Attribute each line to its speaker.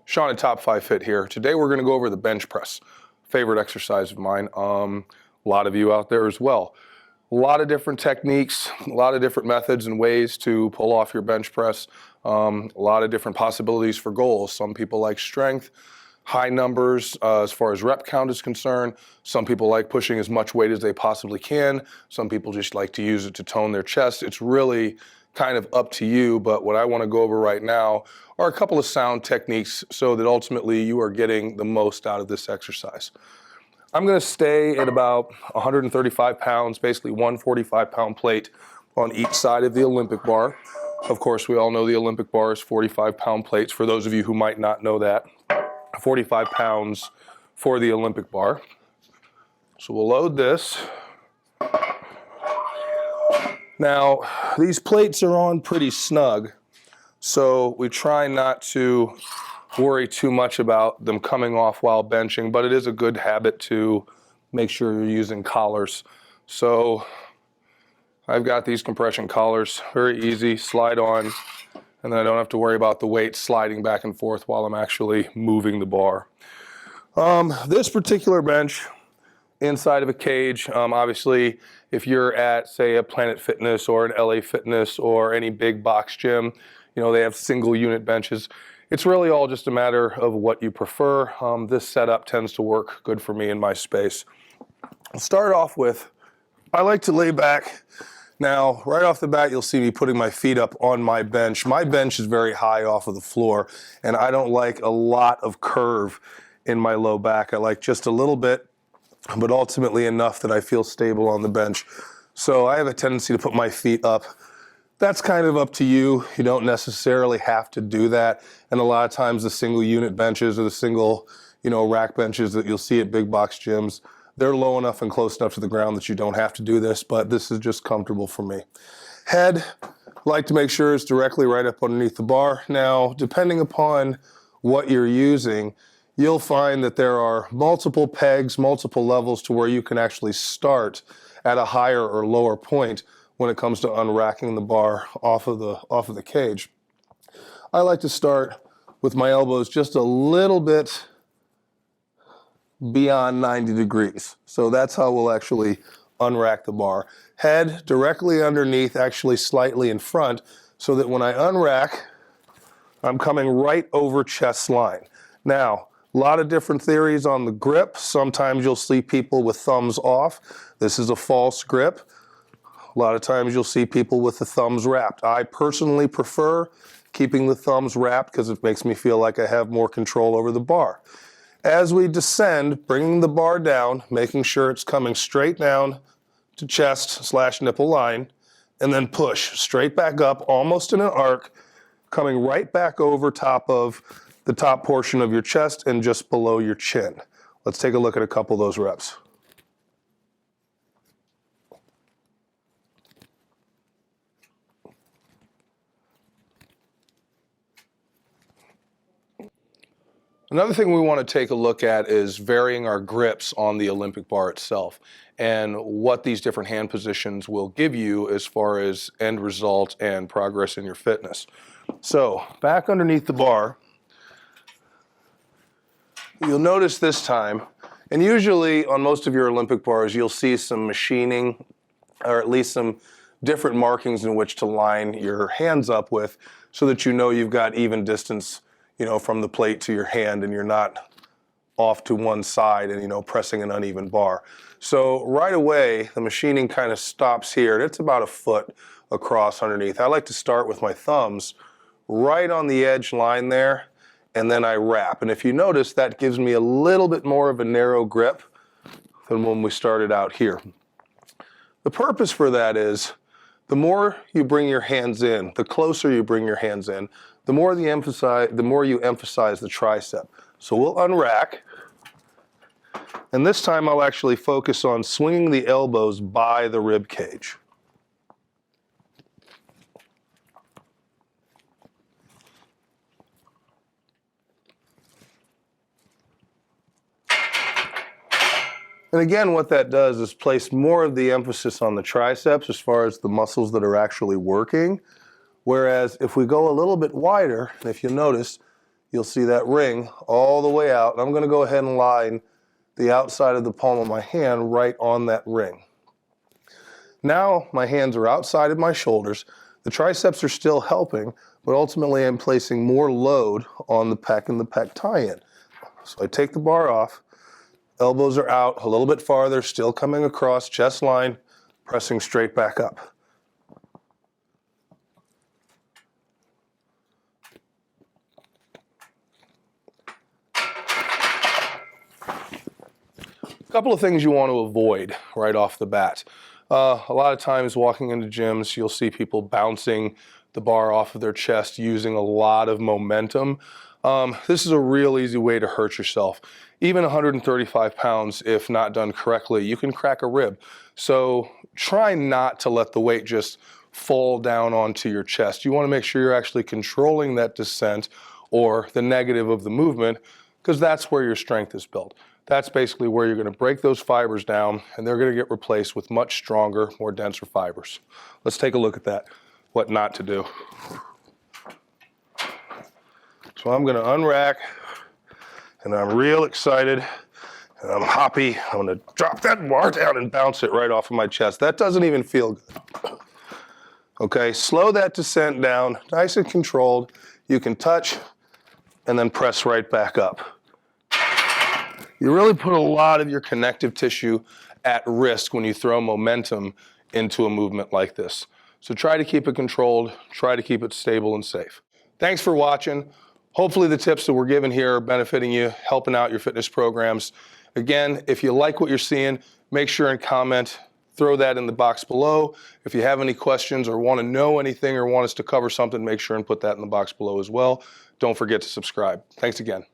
Speaker 1: Sean at Top 5 Fit here. Today we're going to go over the bench press, favorite exercise of mine. A lot of you out there as well. A lot of different techniques, a lot of different methods and ways to pull off your bench press. A lot of different possibilities for goals. Some people like strength, high numbers as far as rep count is concerned. Some people like pushing as much weight as they possibly can. Some people just like to use it to tone their chest. It's really kind of up to you, but what I want to go over right now are a couple of sound techniques so that ultimately you are getting the most out of this exercise. I'm going to stay at about 135 pounds, basically 145-pound plate on each side of the Olympic bar. Of course, we all know the Olympic bar is 45-pound plates. For those of you who might not know that, 45 pounds for the Olympic bar. So we'll load this. Now, these plates are on pretty snug, so we try not to worry too much about them coming off while benching, but it is a good habit to make sure you're using collars. So I've got these compression collars, very easy, slide on, and then I don't have to worry about the weight sliding back and forth while I'm actually moving the bar. This particular bench, inside of a cage, obviously if you're at, say, a Planet Fitness or an LA Fitness or any big box gym, you know, they have single unit benches. It's really all just a matter of what you prefer. This setup tends to work good for me in my space. I'll start off with, I like to lay back. Now, right off the bat, you'll see me putting my feet up on my bench. My bench is very high off of the floor, and I don't like a lot of curve in my low back. I like just a little bit, but ultimately enough that I feel stable on the bench. So I have a tendency to put my feet up. That's kind of up to you. You don't necessarily have to do that. And a lot of times the single unit benches or the single, rack benches that you'll see at big box gyms, they're low enough and close enough to the ground that you don't have to do this, but this is just comfortable for me. Head, like to make sure it's directly right up underneath the bar. Now, depending upon what you're using, you'll find that there are multiple pegs, multiple levels to where you can actually start at a higher or lower point when it comes to unracking the bar off of the cage. I like to start with my elbows just a little bit beyond 90 degrees. So that's how we'll actually unrack the bar. Head directly underneath, actually slightly in front, so that when I unrack, I'm coming right over chest line. Now, a lot of different theories on the grip. Sometimes you'll see people with thumbs off. This is a false grip. A lot of times you'll see people with the thumbs wrapped. I personally prefer keeping the thumbs wrapped because it makes me feel like I have more control over the bar. As we descend, bringing the bar down, making sure it's coming straight down to chest/nipple line, and then push straight back up, almost in an arc, coming right back over top of the top portion of your chest and just below your chin. Let's take a look at a couple of those reps. Another thing we want to take a look at is varying our grips on the Olympic bar itself and what these different hand positions will give you as far as end result and progress in your fitness. So back underneath the bar, you'll notice this time, and usually on most of your Olympic bars, you'll see some machining or at least some different markings in which to line your hands up with so that you know you've got even distance from the plate to your hand and you're not off to one side and, pressing an uneven bar. So right away, the machining kind of stops here. It's about a foot across underneath. I like to start with my thumbs right on the edge line there, and then I wrap. And if you notice, that gives me a little bit more of a narrow grip than when we started out here. The purpose for that is the more you bring your hands in, the closer you bring your hands in, the more you emphasize the tricep. So we'll unrack, and this time I'll actually focus on swinging the elbows by the rib cage. And again, what that does is place more of the emphasis on the triceps as far as the muscles that are actually working. Whereas if we go a little bit wider, and if you notice, you'll see that ring all the way out. And I'm going to go ahead and line the outside of the palm of my hand right on that ring. Now my hands are outside of my shoulders. The triceps are still helping, but ultimately I'm placing more load on the pec and the pec tie-in. So I take the bar off, elbows are out a little bit farther, still coming across, chest line, pressing straight back up. A couple of things you want to avoid right off the bat. A lot of times walking into gyms, you'll see people bouncing the bar off of their chest using a lot of momentum. This is a real easy way to hurt yourself. Even 135 pounds, if not done correctly, you can crack a rib. So try not to let the weight just fall down onto your chest. You want to make sure you're actually controlling that descent or the negative of the movement, because that's where your strength is built. That's basically where you're going to break those fibers down, and they're going to get replaced with much stronger, more denser fibers. Let's take a look at that, what not to do. So I'm going to unrack, and I'm real excited, and I'm hoppy. I'm going to drop that bar down and bounce it right off of my chest. That doesn't even feel good. Okay, slow that descent down, nice and controlled. You can touch and then press right back up. You really put a lot of your connective tissue at risk when you throw momentum into a movement like this. So try to keep it controlled, try to keep it stable and safe. Thanks for watching. Hopefully the tips that we're giving here are benefiting you, helping out your fitness programs. Again, if you like what you're seeing, make sure and comment, throw that in the box below. If you have any questions or want to know anything or want us to cover something, make sure and put that in the box below as well. Don't forget to subscribe. Thanks again.